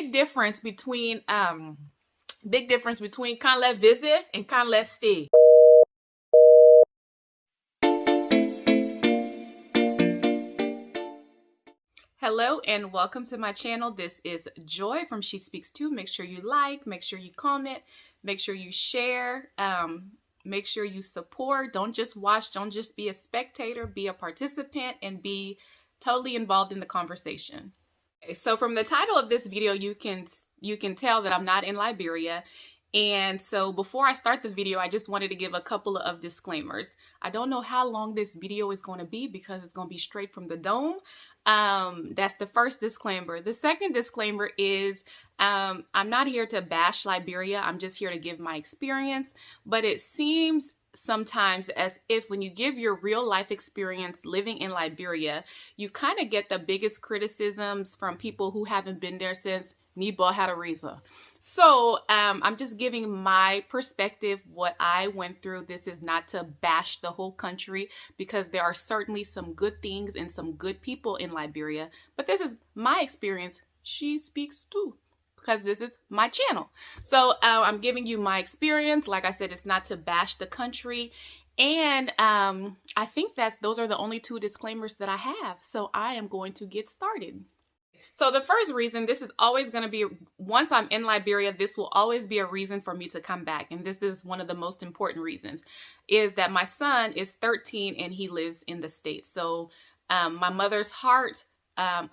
big difference between quand let's visit and quand let's stay. Hello and welcome to my channel. This is Joy from She Speaks Too. Make sure you like, make sure you comment, make sure you share, make sure you support. Don't just watch, don't just be a spectator, be a participant and be totally involved in the conversation. Okay, so from the title of this video, you can tell that I'm not in Liberia. And so before I start the video, I just wanted to give a couple of disclaimers. I don't know how long this video is going to be because it's going to be straight from the dome. That's the first disclaimer. The second disclaimer is I'm not here to bash Liberia. I'm just here to give my experience. But it seems sometimes as if when you give your real life experience living in Liberia, you kind of get the biggest criticisms from people who haven't been there since Nebo had a razor. So I'm just giving my perspective, what I went through. This is not to bash the whole country because there are certainly some good things and some good people in Liberia. But this is my experience. She speaks too, because this is my channel. So I'm giving you my experience. Like I said, it's not to bash the country. And I think those are the only two disclaimers that I have. So I am going to get started. So the first reason, this is always going to be, once I'm in Liberia, this will always be a reason for me to come back. And this is one of the most important reasons, is that my son is 13 and he lives in the States. So my mother's heart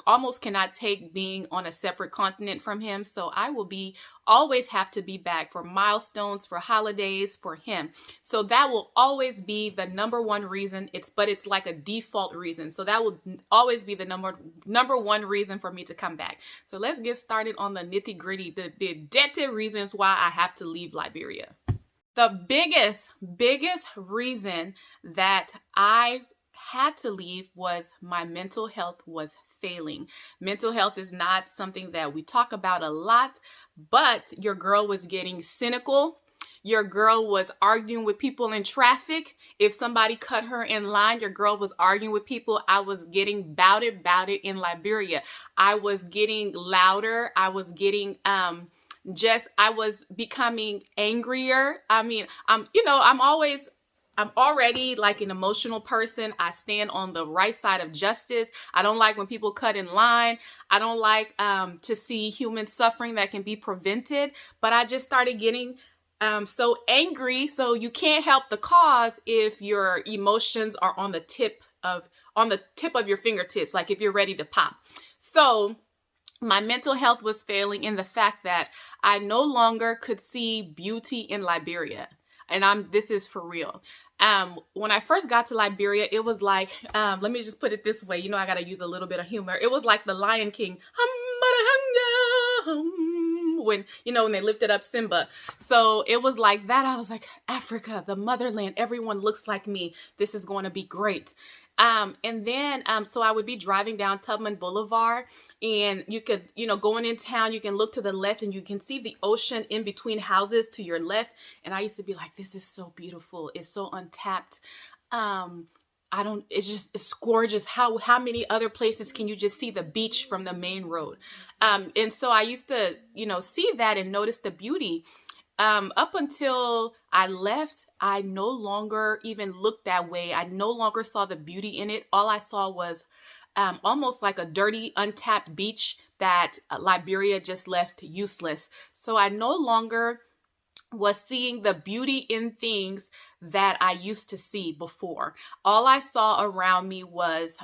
almost cannot take being on a separate continent from him. So I will always have to be back for milestones, for holidays, for him. So that will always be the number one reason. But it's like a default reason. So that will always be the number one reason for me to come back. So let's get started on the nitty gritty, the dirty reasons why I have to leave Liberia. The biggest reason that I had to leave was my mental health was failing. Mental health is not something that we talk about a lot, but your girl was getting cynical. Your girl was arguing with people in traffic. If somebody cut her in line, your girl was arguing with people. I was getting bouted in Liberia. I was getting louder. I was getting I was becoming angrier. I mean, I'm already like an emotional person. I stand on the right side of justice. I don't like when people cut in line. I don't like to see human suffering that can be prevented. But I just started getting so angry. So you can't help the cause if your emotions are on the tip of your fingertips, like if you're ready to pop. So my mental health was failing in the fact that I no longer could see beauty in Liberia. And this is for real. When I first got to Liberia, it was like, let me just put it this way. You know, I got to use a little bit of humor. It was like the Lion King. When they lifted up Simba. So it was like that. I was like, Africa, the motherland, everyone looks like me. This is going to be great. And then, so I would be driving down Tubman Boulevard and you could, going in town, you can look to the left and you can see the ocean in between houses to your left. And I used to be like, this is so beautiful. It's so untapped. It's gorgeous. How many other places can you just see the beach from the main road? And so I used to, see that and notice the beauty. Up until I left, I no longer even looked that way. I no longer saw the beauty in it. All I saw was almost like a dirty, untapped beach that Liberia just left useless. So I no longer was seeing the beauty in things that I used to see before. All I saw around me was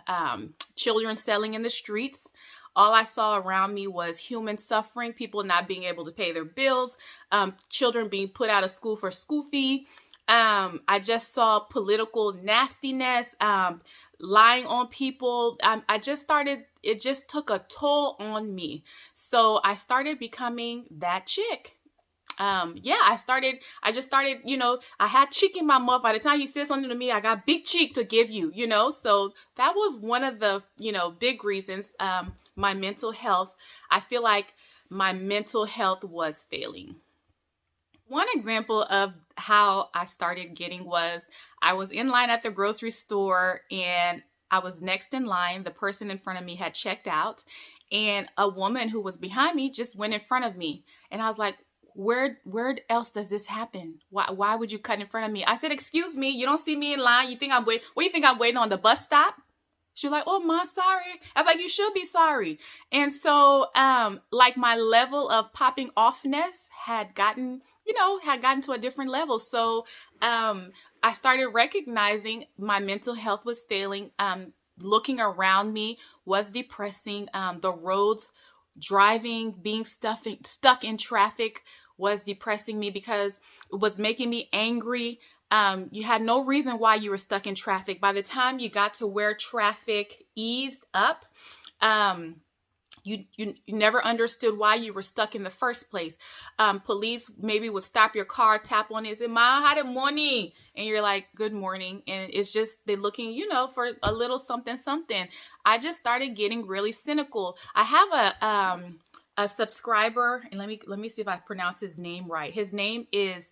children selling in the streets. All I saw around me was human suffering, people not being able to pay their bills, children being put out of school for school fee. I just saw political nastiness, lying on people. It just took a toll on me. So I started becoming that chick. I just started, I had cheek in my mouth. By the time you said something to me, I got big cheek to give you, so that was one of the, big reasons, my mental health. I feel like my mental health was failing. One example of how I started getting was I was in line at the grocery store and I was next in line. The person in front of me had checked out and a woman who was behind me just went in front of me. And I was like, where else does this happen? Why would you cut in front of me? I said, excuse me, you don't see me in line. You think I'm waiting? What, you think I'm waiting on the bus stop? She was like, oh, Ma, sorry. I was like, you should be sorry. And so, like, my level of popping offness had gotten to a different level. So, I started recognizing my mental health was failing. Looking around me was depressing. The roads, driving, being stuck in traffic was depressing me because it was making me angry. You had no reason why you were stuck in traffic. By the time you got to where traffic eased up, you never understood why you were stuck in the first place. Police maybe would stop your car, tap on it, say, Ma, how the morning? And you're like, good morning. And it's just, they're looking, for a little something. I just started getting really cynical. I have a subscriber, and let me see if I pronounce his name right. His name is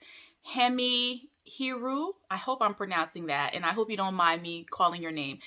Hemi Hiru. I hope I'm pronouncing that, and I hope you don't mind me calling your name.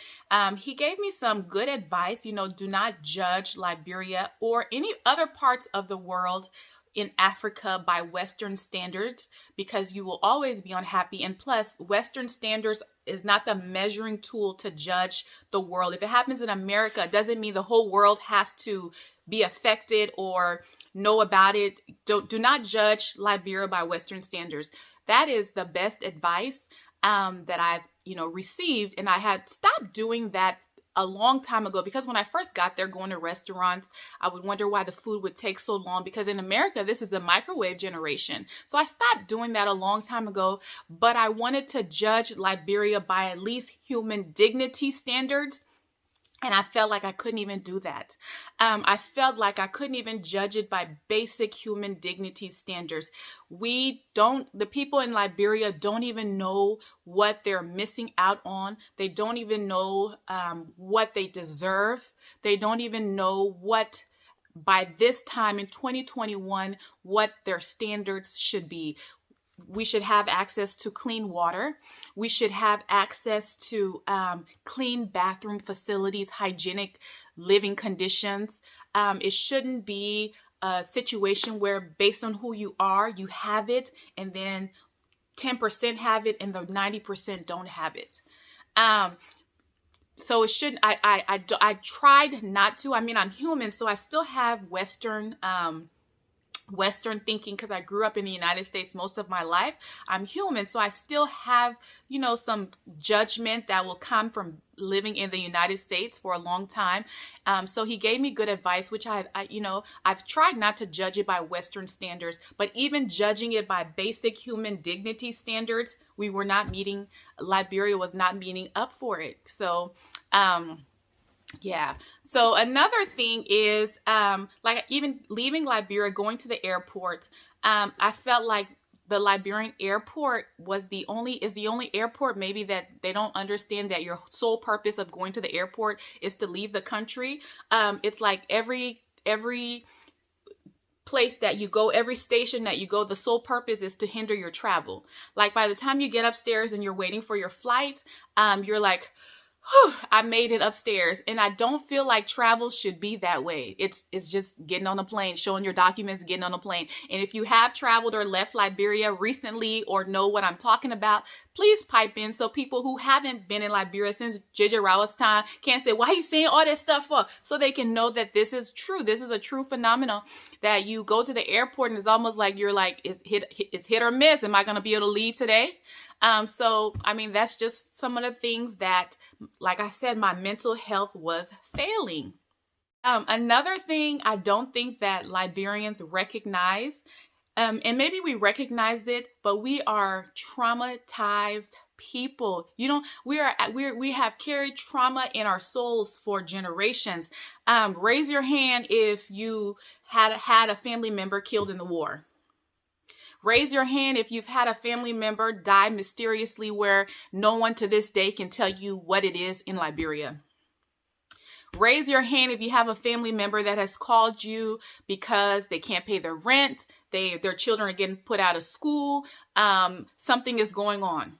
He gave me some good advice. Do not judge Liberia or any other parts of the world in Africa by Western standards, because you will always be unhappy. And plus, Western standards is not the measuring tool to judge the world. If it happens in America, it doesn't mean the whole world has to be affected or know about it. Do not judge Liberia by Western standards. That is the best advice that I've, received. And I had stopped doing that a long time ago, because when I first got there going to restaurants, I would wonder why the food would take so long, because in America, this is a microwave generation. So I stopped doing that a long time ago, but I wanted to judge Liberia by at least human dignity standards. And I felt like I couldn't even do that. I felt like I couldn't even judge it by basic human dignity standards. The people in Liberia don't even know what they're missing out on. They don't even know what they deserve. They don't even know what, by this time in 2021, what their standards should be. We should have access to clean water. We should have access to clean bathroom facilities, hygienic living conditions. It shouldn't be a situation where based on who you are, you have it, and then 10% have it and the 90% don't have it. So it shouldn't, I tried not to. I mean, I'm human, so I still have Western thinking, because I grew up in the United States most of my life. I'm human, so I still have, some judgment that will come from living in the United States for a long time. So he gave me good advice, which I've tried not to judge it by Western standards, but even judging it by basic human dignity standards, Liberia was not meeting up for it. So, yeah. So another thing is, like even leaving Liberia, going to the airport, I felt like the Liberian airport is the only airport maybe that they don't understand that your sole purpose of going to the airport is to leave the country. It's like every place that you go, every station that you go, the sole purpose is to hinder your travel. Like by the time you get upstairs and you're waiting for your flight, you're like, I made it upstairs. And I don't feel like travel should be that way. It's just getting on a plane, showing your documents, getting on a plane. And if you have traveled or left Liberia recently or know what I'm talking about, please pipe in so people who haven't been in Liberia since J.J. Rowell's time can't say, why are you saying all this stuff for? So they can know that this is true. This is a true phenomenon, that you go to the airport and it's almost like you're like, it's hit or miss. Am I going to be able to leave today? So, I mean, that's just some of the things that, like I said, my mental health was failing. Another thing I don't think that Liberians recognize, and maybe we recognize it, but we are traumatized people. We have carried trauma in our souls for generations. Raise your hand if you had a family member killed in the war. Raise your hand if you've had a family member die mysteriously where no one to this day can tell you what it is in Liberia. Raise your hand if you have a family member that has called you because they can't pay their rent, their children are getting put out of school, something is going on.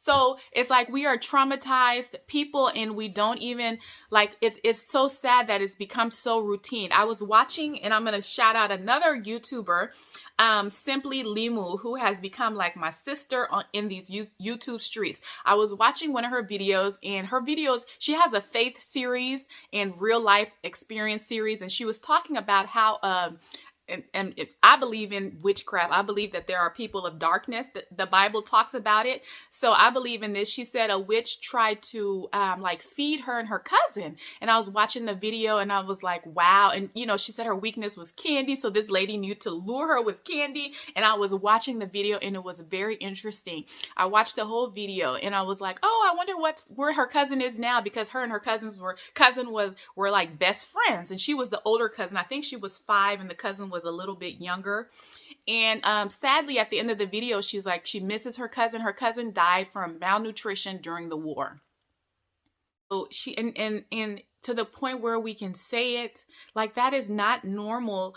So it's like we are traumatized people, and we don't even like it's so sad that it's become so routine. I was watching, and I'm going to shout out another YouTuber, Simply Limu, who has become like my sister in these YouTube streets. I was watching one of her videos, and her videos, she has a faith series and real life experience series. And she was talking about how, and if I believe in witchcraft, I believe that there are people of darkness. The Bible talks about it. So I believe in this. She said a witch tried to like feed her and her cousin. And I was watching the video, and I was like, wow. And, you know, she said her weakness was candy. So this lady knew to lure her with candy. And I was watching the video, and it was very interesting. I watched the whole video, and I was like, oh, I wonder where her cousin is now, because her and her were like best friends. And she was the older cousin. I think she was 5, and the cousin was a little bit younger. And sadly, at the end of the video, she's like, she misses her cousin. Her cousin died from malnutrition during the war. So she and to the point where we can say it, like, that is not normal.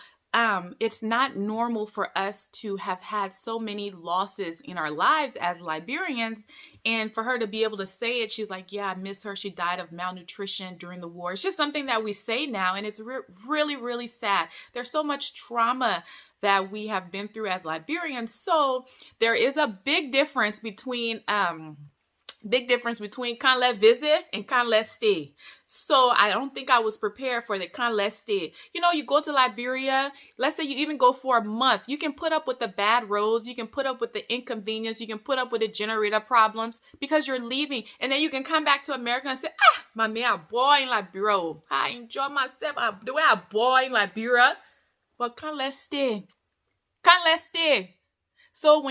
It's not normal for us to have had so many losses in our lives as Liberians, and for her to be able to say it, she's like, yeah, I miss her. She died of malnutrition during the war. It's just something that we say now, and it's really, really sad. There's so much trauma that we have been through as Liberians. So there is a big difference between can't let visit and can't let stay. So I don't think I was prepared for the can't let stay. You know, you go to Liberia, let's say you even go for a month. You can put up with the bad roads. You can put up with the inconvenience. You can put up with the generator problems because you're leaving. And then you can come back to America and say, my man, I boy in Liberia. I enjoy myself. The way I boy in Liberia. But can't let stay. Can't let stay. So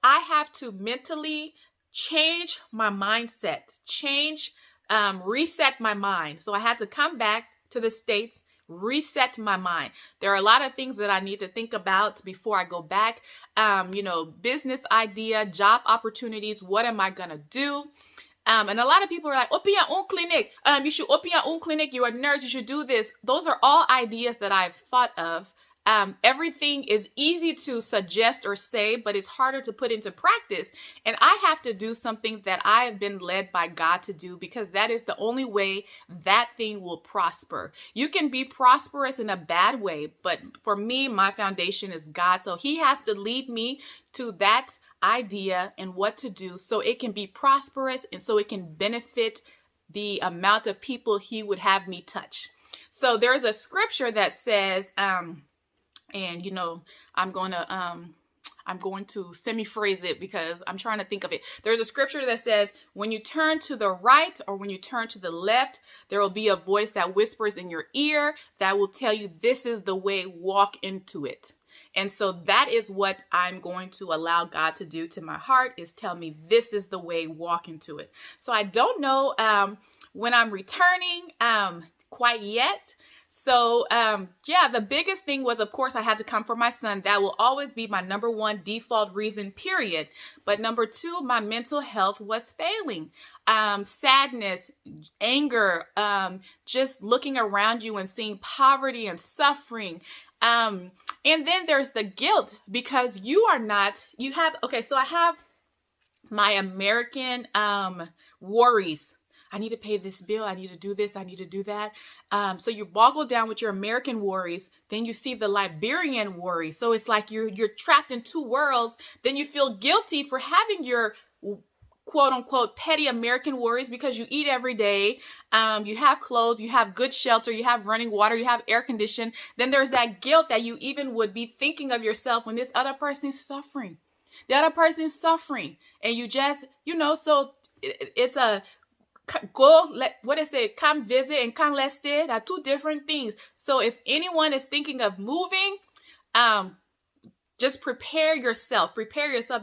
I have to mentally change my mindset, reset my mind. So I had to come back to the States, reset my mind. There are a lot of things that I need to think about before I go back. Business idea, job opportunities. What am I going to do? And a lot of people are like, open your own clinic. You should open your own clinic. You're a nurse. You should do this. Those are all ideas that I've thought of. Everything is easy to suggest or say, but it's harder to put into practice. And I have to do something that I have been led by God to do, because that is the only way that thing will prosper. You can be prosperous in a bad way, but for me, my foundation is God. So He has to lead me to that idea and what to do so it can be prosperous and so it can benefit the amount of people He would have me touch. So there's a scripture that says, and I'm going to semi-phrase it because I'm trying to think of it. There's a scripture that says, when you turn to the right or when you turn to the left, there will be a voice that whispers in your ear that will tell you, this is the way, walk into it. And so that is what I'm going to allow God to do to my heart, is tell me, this is the way, walk into it. So I don't know when I'm returning quite yet. So, the biggest thing was, of course, I had to come for my son. That will always be my number one default reason, period. But number two, my mental health was failing. Sadness, anger, just looking around you and seeing poverty and suffering. And then there's the guilt, because I have my American worries. I need to pay this bill. I need to do this. I need to do that. So you boggle down with your American worries. Then you see the Liberian worries. So it's like you're trapped in two worlds. Then you feel guilty for having your quote unquote petty American worries, because you eat every day. You have clothes, you have good shelter, you have running water, you have air condition. Then there's that guilt that you even would be thinking of yourself when this other person is suffering. The other person is suffering. And you just, so it's a come visit and come let's stay. Are two different things. So if anyone is thinking of moving, just prepare yourself. You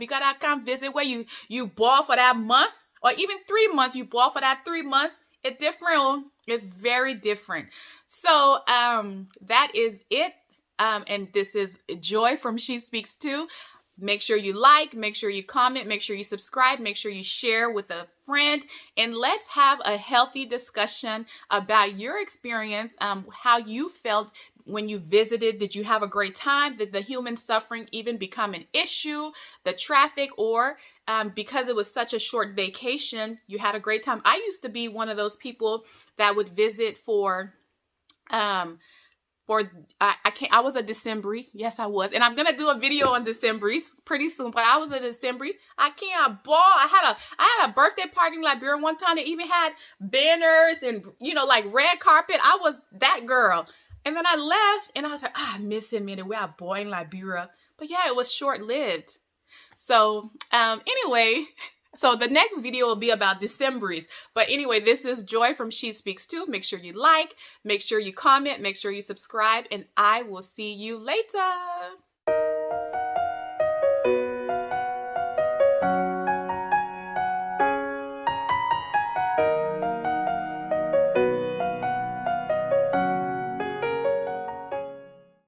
gotta come visit where you ball for that month, or even 3 months. You ball for that 3 months. It's different. It's very different. So that is it. And this is Joy from She Speaks Too. Make sure you like, make sure you comment, make sure you subscribe, make sure you share with a friend, and let's have a healthy discussion about your experience, how you felt when you visited. Did you have a great time? Did the human suffering even become an issue? The traffic, or because it was such a short vacation, you had a great time? I used to be one of those people that would visit for I was a Decemberee. Yes, I was. And I'm going to do a video on Decemberees pretty soon, but I was a Decemberee. I ball. I had a birthday party in Liberia one time. They even had banners and, like red carpet. I was that girl. And then I left and I was like, I miss him in the way I boy in Liberia. But yeah, it was short-lived. So, anyway, so the next video will be about Decemberies. But anyway, this is Joy from She Speaks Too. Make sure you like, make sure you comment, make sure you subscribe, and I will see you later.